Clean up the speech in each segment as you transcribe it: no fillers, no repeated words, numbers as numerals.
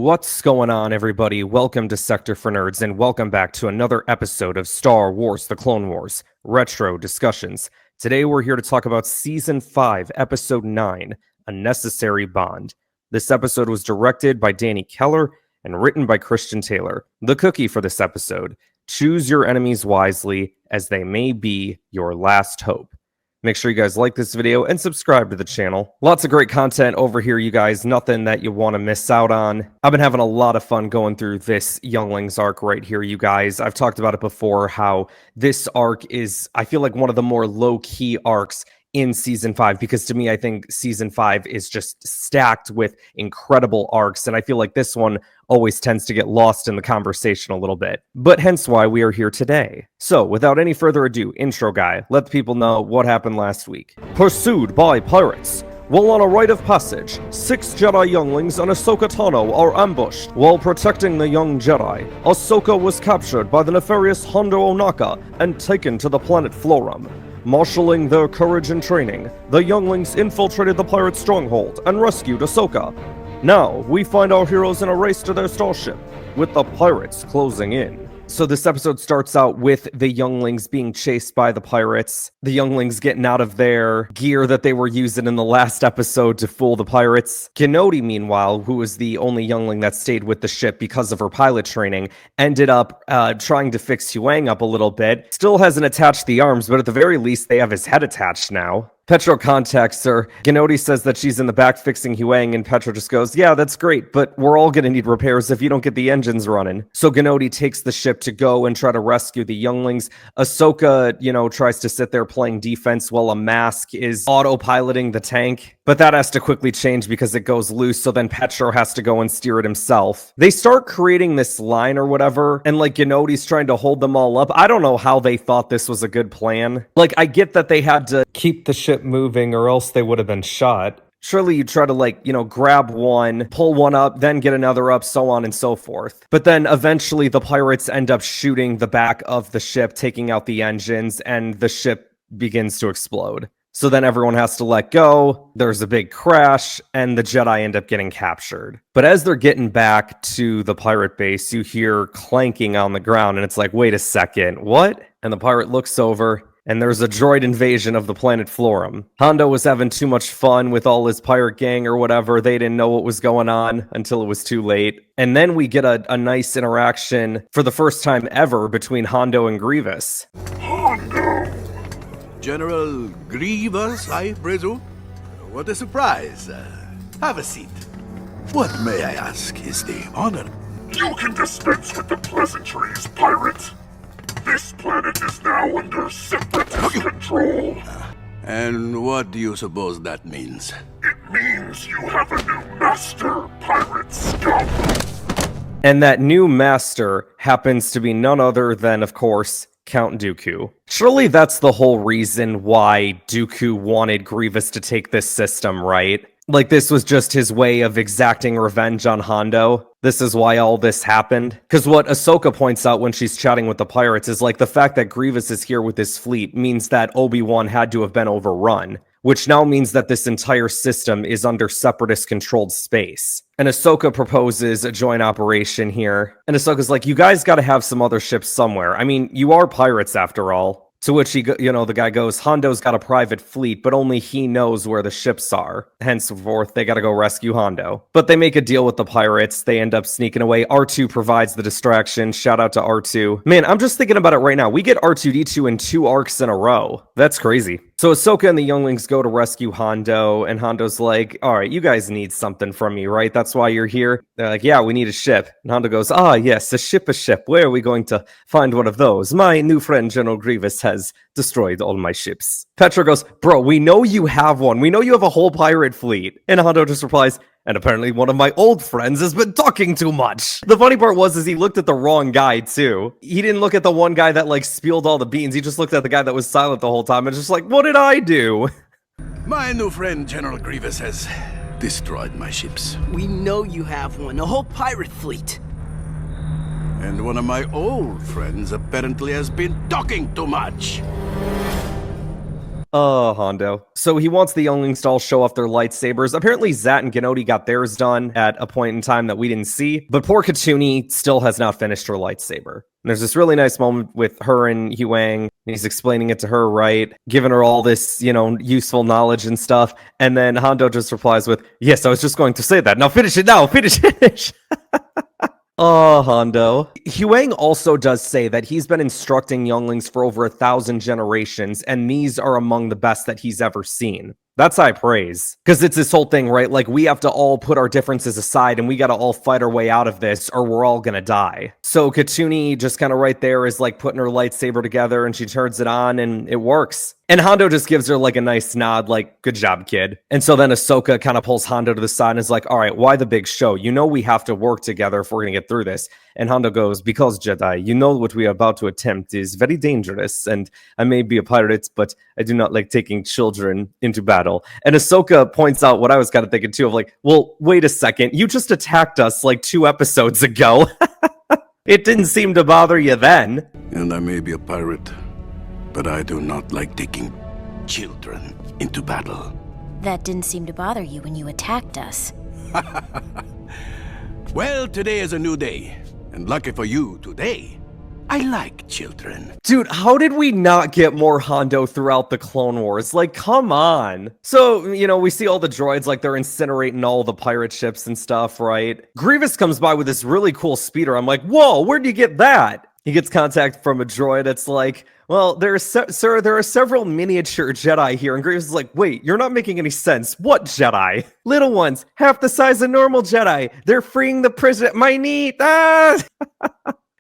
What's going on, everybody? Welcome to Sector for Nerds, and welcome back to another episode of Star Wars The Clone Wars Retro Discussions. Today we're here to talk about Season 5, Episode 9, A Necessary Bond. This episode was directed by Danny Keller and written by Christian Taylor. The cookie for this episode: choose your enemies wisely, as they may be your last hope. Make sure you guys like this video and subscribe to the channel. Lots of great content over here, you guys. Nothing that you want to miss out on. I've been having a lot of fun going through this Younglings arc right here, you guys. I've talked about it before, how this arc is, I feel like, one of the more low-key arcs in Season 5, because to me, I think Season 5 is just stacked with incredible arcs, and I feel like this one always tends to get lost in the conversation a little bit. But hence why we are here today. So, without any further ado, intro guy, let the people know what happened last week. Pursued by pirates. While on a rite of passage, 6 Jedi Younglings and Ahsoka Tano are ambushed. While protecting the young Jedi, Ahsoka was captured by the nefarious Hondo Ohnaka and taken to the planet Florum. Marshalling their courage and training, the Younglings infiltrated the pirate stronghold and rescued Ahsoka. Now, we find our heroes in a race to their starship, with the pirates closing in. So this episode starts out with the Younglings being chased by the pirates. The Younglings getting out of their gear that they were using in the last episode to fool the pirates. Kenobi, meanwhile, who was the only Youngling that stayed with the ship because of her pilot training, ended up trying to fix Huang up a little bit. Still hasn't attached the arms, but at the very least, they have his head attached now. Petro contacts her. Gennady says that she's in the back fixing Huang, and Petro just goes, yeah, that's great, but we're all gonna need repairs if you don't get the engines running. So Gennady takes the ship to go and try to rescue the Younglings. Ahsoka, tries to sit there playing defense while a mask is autopiloting the tank. But that has to quickly change because it goes loose, so then Petro has to go and steer it himself. They start creating this line or whatever, and Gennady's trying to hold them all up. I don't know how they thought this was a good plan. I get that they had to keep the ship moving or else they would have been shot. Surely you try to grab one, pull one up, then get another up, so on and so forth. But then eventually the pirates end up shooting the back of the ship, taking out the engines, and the ship begins to explode. So then everyone has to let go, there's a big crash, and the Jedi end up getting captured. But as they're getting back to the pirate base, you hear clanking on the ground, and it's like, wait a second, what? And the pirate looks over, and there's a droid invasion of the planet Florum. Hondo was having too much fun with all his pirate gang or whatever. They didn't know what was going on until it was too late. And then we get a nice interaction for the first time ever between Hondo and Grievous. Hondo! General Grievous, I presume? What a surprise. Have a seat. What, may I ask, is the honor? You can dispense with the pleasantries, pirate. This planet is now under separatist control. And what do you suppose that means? It means you have a new master, pirate scum. And that new master happens to be none other than, of course, Count Dooku. Surely that's the whole reason why Dooku wanted Grievous to take this system, right? This was just his way of exacting revenge on Hondo. This is why all this happened. Because what Ahsoka points out when she's chatting with the pirates is the fact that Grievous is here with his fleet means that Obi-Wan had to have been overrun, which now means that this entire system is under separatist-controlled space. And Ahsoka proposes a joint operation here. And Ahsoka's like, you guys gotta have some other ships somewhere. I mean, you are pirates after all. To which the guy goes, Hondo's got a private fleet, but only he knows where the ships are. Henceforth, they gotta go rescue Hondo. But they make a deal with the pirates. They end up sneaking away. R2 provides the distraction. Shout out to R2. Man, I'm just thinking about it right now. We get R2-D2 in 2 arcs in a row. That's crazy. So Ahsoka and the Younglings go to rescue Hondo, and Hondo's like, all right, you guys need something from me, right? That's why you're here? They're like, yeah, we need a ship. And Hondo goes, yes, a ship. Where are we going to find one of those? My new friend, General Grievous, has destroyed all my ships. Petro goes, bro, we know you have one. We know you have a whole pirate fleet. And Hondo just replies, and apparently one of my old friends has been talking too much. The funny part is he looked at the wrong guy, too. He didn't look at the one guy that, spilled all the beans. He just looked at the guy that was silent the whole time and just what did I do? My new friend, General Grievous, has destroyed my ships. We know you have one, a whole pirate fleet. And one of my old friends apparently has been talking too much. Oh, Hondo. So he wants the younglings to all show off their lightsabers. Apparently, Zat and Gnodi got theirs done at a point in time that we didn't see, but poor Katuni still has not finished her lightsaber. And there's this really nice moment with her and Huang. He's explaining it to her, right? Giving her all this, useful knowledge and stuff. And then Hondo just replies with, "Yes, I was just going to say that. Now finish it now. Finish." Oh, Hondo. Huang also does say that he's been instructing younglings for over 1,000 generations, and these are among the best that he's ever seen. That's high praise. Because it's this whole thing, right? Like, we have to all put our differences aside, and we got to all fight our way out of this, or we're all gonna die. So Katuni just kind of right there is like putting her lightsaber together, and she turns it on, and it works. And Hondo just gives her like a nice nod, like, good job, kid. And so then Ahsoka kind of pulls Hondo to the side and is like, all right, why the big show? You know we have to work together if we're going to get through this. And Hondo goes, because Jedi, you know what we are about to attempt is very dangerous. And I may be a pirate, but I do not like taking children into battle. And Ahsoka points out what I was kind of thinking too of like, well, wait a second. You just attacked us like 2 episodes ago. It didn't seem to bother you then. And I may be a pirate, but I do not like taking children into battle. That didn't seem to bother you when you attacked us. Well, today is a new day. And lucky for you, today, I like children. Dude, how did we not get more Hondo throughout the Clone Wars? Like, come on. So, we see all the droids, like, they're incinerating all the pirate ships and stuff, right? Grievous comes by with this really cool speeder. I'm like, whoa, where'd you get that? He gets contact from a droid. It's like, well, there are several miniature Jedi here. And Grievous is like, wait, you're not making any sense. What Jedi? Little ones, half the size of normal Jedi. They're freeing the prison. My knee. Ah!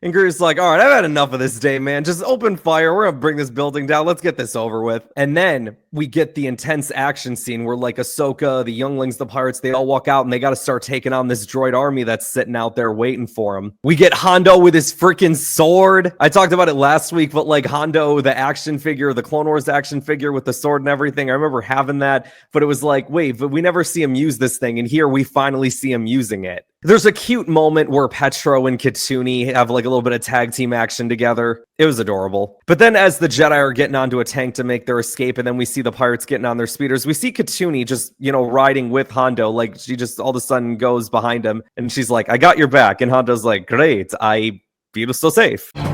And Grievous is like, all right, I've had enough of this day, man. Just open fire. We're going to bring this building down. Let's get this over with. And then we get the intense action scene where like Ahsoka, the younglings, the pirates, they all walk out and they got to start taking on this droid army that's sitting out there waiting for them. We get Hondo with his freaking sword. I talked about it last week, but like Hondo, the action figure, the Clone Wars action figure with the sword and everything. I remember having that, but it was like, wait, but we never see him use this thing. And here we finally see him using it. There's a cute moment where Petro and Katuni have like a little bit of tag team action together. It was adorable. But then as the Jedi are getting onto a tank to make their escape, and then we see the pirates getting on their speeders, we see Katuni just, riding with Hondo. Like, she just all of a sudden goes behind him, and she's like, I got your back. And Hondo's like, great, I feel so safe. I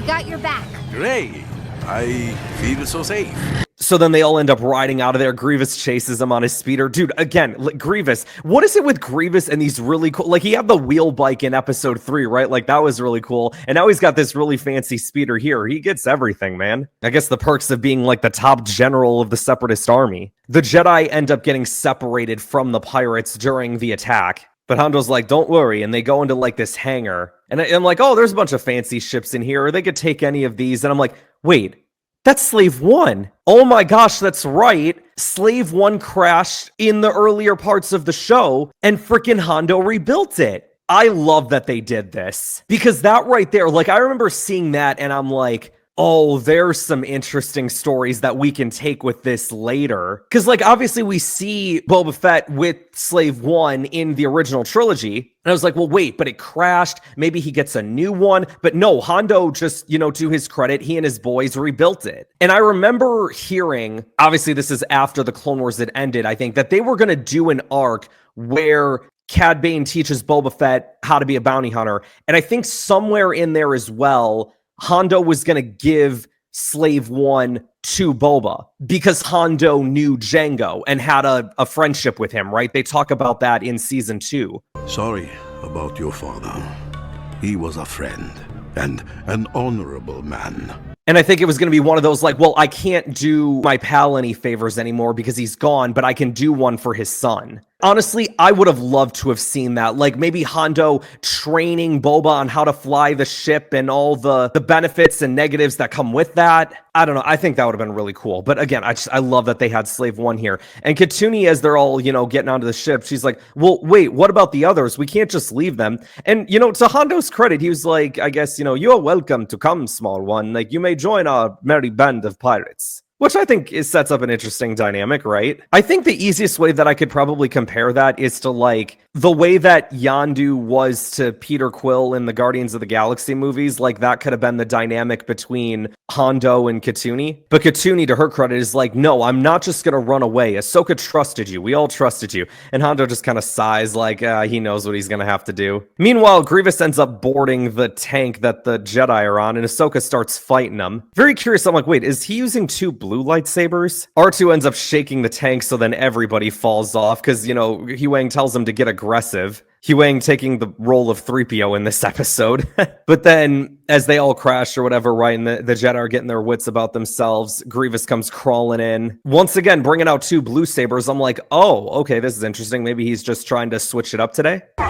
got your back. Great. I feel so safe. So then they all end up riding out of there. Grievous chases him on his speeder. Dude, again, Grievous. What is it with Grievous and these really cool... Like, he had the wheel bike in episode 3, right? Like, that was really cool. And now he's got this really fancy speeder here. He gets everything, man. I guess the perks of being, like, the top general of the Separatist army. The Jedi end up getting separated from the pirates during the attack. But Hondo's like, don't worry. And they go into, like, this hangar. And I'm like, oh, there's a bunch of fancy ships in here. Or they could take any of these. And I'm like, wait... That's Slave 1. Oh my gosh, that's right. Slave 1 crashed in the earlier parts of the show, and freaking Hondo rebuilt it. I love that they did this. Because that right there, like, I remember seeing that, and I'm like, oh, there's some interesting stories that we can take with this later. Because, like, obviously we see Boba Fett with Slave 1 in the original trilogy. And I was like, well, wait, but it crashed. Maybe he gets a new one. But no, Hondo just, to his credit, he and his boys rebuilt it. And I remember hearing, obviously this is after the Clone Wars had ended, I think, that they were going to do an arc where Cad Bane teaches Boba Fett how to be a bounty hunter. And I think somewhere in there as well, Hondo was going to give Slave 1 to Boba because Hondo knew Jango and had a friendship with him, right? They talk about that in season 2. Sorry about your father. He was a friend and an honorable man. And I think it was going to be one of those like, well, I can't do my pal any favors anymore because he's gone, but I can do one for his son. Honestly, I would have loved to have seen that. Like maybe Hondo training Boba on how to fly the ship and all the benefits and negatives that come with that. I don't know. I think that would have been really cool. But again, I love that they had Slave 1 here. And Katuni, as they're all, getting onto the ship, she's like, well, wait, what about the others? We can't just leave them. And, to Hondo's credit, he was like, I guess, you are welcome to come, small one. Like, you may join our merry band of pirates. Which I think sets up an interesting dynamic, right? I think the easiest way that I could probably compare that is to like the way that Yondu was to Peter Quill in the Guardians of the Galaxy movies, like that could have been the dynamic between Hondo and Katuni. But Katuni, to her credit, is like, no, I'm not just gonna run away. Ahsoka trusted you. We all trusted you. And Hondo just kind of sighs like he knows what he's gonna have to do. Meanwhile, Grievous ends up boarding the tank that the Jedi are on, and Ahsoka starts fighting him. Very curious, I'm like, wait, is he using 2 blue lightsabers? R2 ends up shaking the tank, so then everybody falls off, because, you know, Huyang tells him to get aggressive. Huyang taking the role of 3PO in this episode. But then, as they all crash or whatever, right, and the Jedi are getting their wits about themselves, Grievous comes crawling in. Once again, bringing out 2 blue sabers. I'm like, oh, okay, this is interesting. Maybe he's just trying to switch it up today. So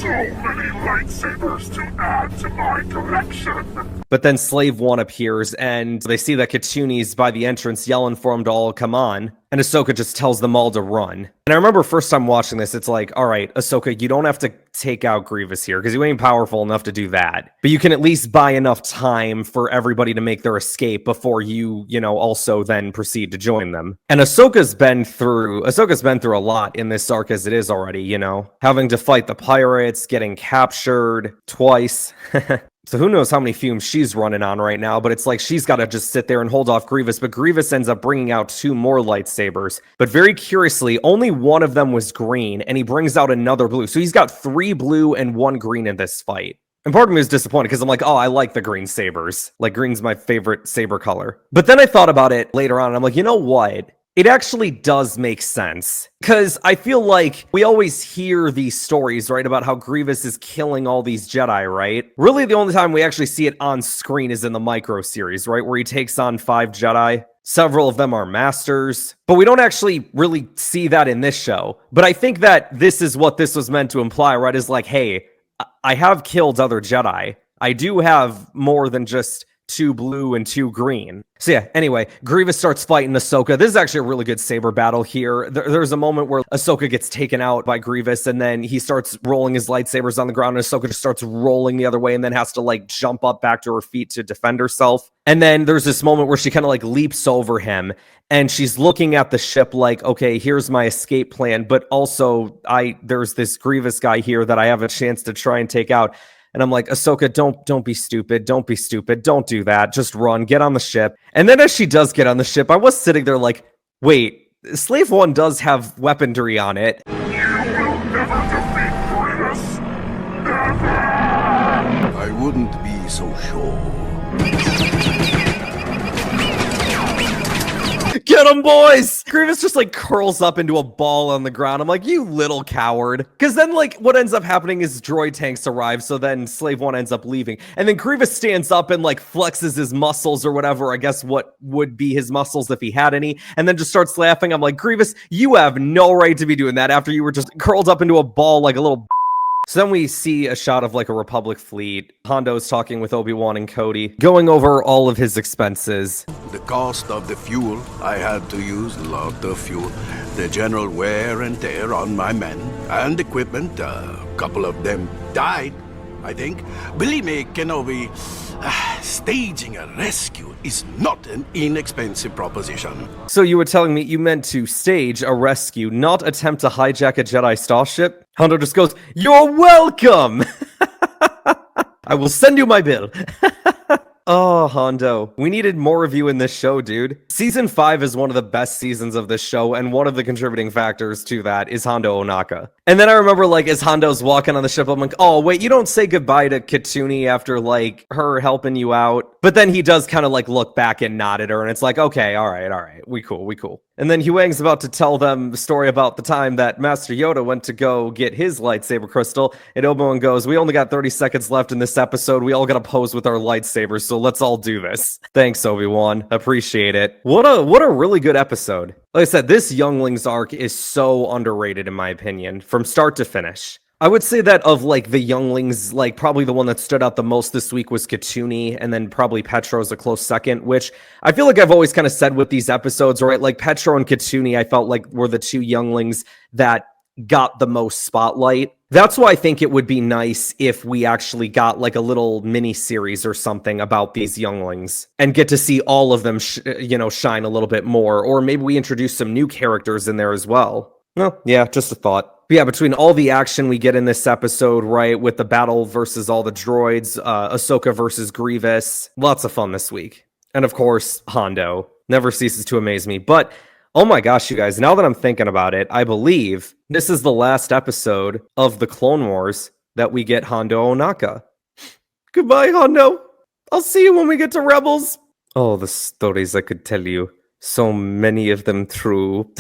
many lightsabers to add to my collection. But then Slave One appears, and they see that Katuni's by the entrance yelling for him to all come on. And Ahsoka just tells them all to run. And I remember first time watching this, it's like, all right, Ahsoka, you don't have to take out Grievous here, because you ain't powerful enough to do that. But you can at least buy enough time for everybody to make their escape before you also then proceed to join them. And Ahsoka's been through a lot in this arc as it is already, having to fight the pirates, getting captured twice. So who knows how many fumes she's running on right now, but it's like she's got to just sit there and hold off Grievous, but Grievous ends up bringing out 2 more lightsabers. But very curiously, only one of them was green, and he brings out another blue. So he's got 3 blue and 1 green in this fight. And part of me was disappointed because I'm like, oh, I like the green sabers. Like, green's my favorite saber color. But then I thought about it later on, and I'm like, you know what? It actually does make sense, because I feel like we always hear these stories, right, about how Grievous is killing all these Jedi, right? Really, the only time we actually see it on screen is in the Micro series, right, where he takes on 5 Jedi. Several of them are masters, but we don't actually really see that in this show. But I think that this is what this was meant to imply, right, is like, hey, I have killed other Jedi. I do have more than just 2 blue and 2 green. So yeah, anyway, Grievous starts fighting Ahsoka. This is actually a really good saber battle here. There's a moment where Ahsoka gets taken out by Grievous, and then he starts rolling his lightsabers on the ground, and Ahsoka just starts rolling the other way and then has to like jump up back to her feet to defend herself. And then there's this moment where she kind of like leaps over him, and she's looking at the ship like, okay, here's my escape plan, but also there's this Grievous guy here that I have a chance to try and take out. And I'm like, Ahsoka, don't be stupid. Don't be stupid. Don't do that. Just run. Get on the ship. And then as she does get on the ship, I was sitting there like, wait, Slave One does have weaponry on it. You will never defeat Grievous. Never! I wouldn't be so sure. Get him, boys! Grievous just like curls up into a ball on the ground. I'm like, you little coward. Because then like what ends up happening is droid tanks arrive, so then Slave One ends up leaving. And then Grievous stands up and like flexes his muscles or whatever, I guess what would be his muscles if he had any, and then just starts laughing. I'm like, Grievous, you have no right to be doing that after you were just curled up into a ball like a little. So then we see a shot of like a Republic fleet. Hondo's talking with Obi-Wan and Cody, going over all of his expenses. The cost of the fuel, I had to use a lot of fuel. The general wear and tear on my men and equipment. A couple of them died, I think. Believe me, Kenobi, staging a rescue is not an inexpensive proposition. So you were telling me you meant to stage a rescue, not attempt to hijack a Jedi starship? Hondo just goes, "You're welcome! I will send you my bill." Oh, Hondo. We needed more of you in this show, dude. Season 5 is one of the best seasons of this show, and one of the contributing factors to that is Hondo Ohnaka. And then I remember, like, as Hondo's walking on the ship, I'm like, oh, wait, you don't say goodbye to Katuni after, like, her helping you out. But then he does kind of, like, look back and nod at her, and it's like, okay, all right, we cool. And then Huyang's about to tell them the story about the time that Master Yoda went to go get his lightsaber crystal, and Obi-Wan goes, we only got 30 seconds left in this episode, we all gotta pose with our lightsabers, so let's all do this. Thanks, Obi-Wan. Appreciate it. What a really good episode. Like I said, this Younglings arc is so underrated in my opinion, from start to finish. I would say that of, like, the Younglings, like, probably the one that stood out the most this week was Katuni, and then probably Petro's a close second, which I feel like I've always kind of said with these episodes, right? Like, Petro and Katuni, I felt like were the 2 Younglings that got the most spotlight. That's why I think it would be nice if we actually got, like, a little mini-series or something about these Younglings, and get to see all of them, shine a little bit more, or maybe we introduce some new characters in there as well. No, yeah, just a thought. But yeah, between all the action we get in this episode, right, with the battle versus all the droids, Ahsoka versus Grievous, lots of fun this week. And of course, Hondo never ceases to amaze me. But oh my gosh, you guys, now that I'm thinking about it, I believe this is the last episode of the Clone Wars that we get Hondo Ohnaka. Goodbye, Hondo. I'll see you when we get to Rebels. Oh, the stories I could tell you. So many of them true.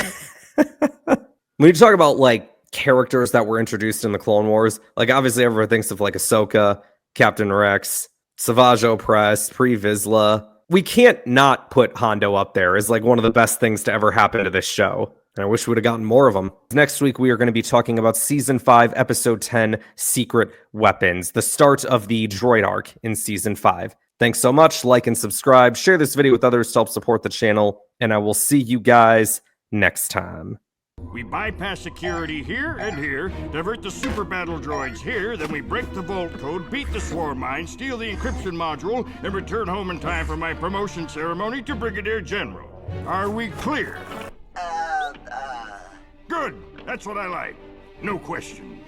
When you talk about, like, characters that were introduced in the Clone Wars, like, obviously everyone thinks of, like, Ahsoka, Captain Rex, Savage Opress, Pre Vizsla. We can't not put Hondo up there as, like, one of the best things to ever happen to this show. And I wish we would have gotten more of them. Next week, we are going to be talking about Season 5, Episode 10, Secret Weapons, the start of the droid arc in Season 5. Thanks so much. Like and subscribe. Share this video with others to help support the channel. And I will see you guys next time. We bypass security here and here, divert the super battle droids here, then we break the vault code, beat the swarm mine, steal the encryption module, and return home in time for my promotion ceremony to Brigadier General. Are we clear? Good. That's what I like. No questions.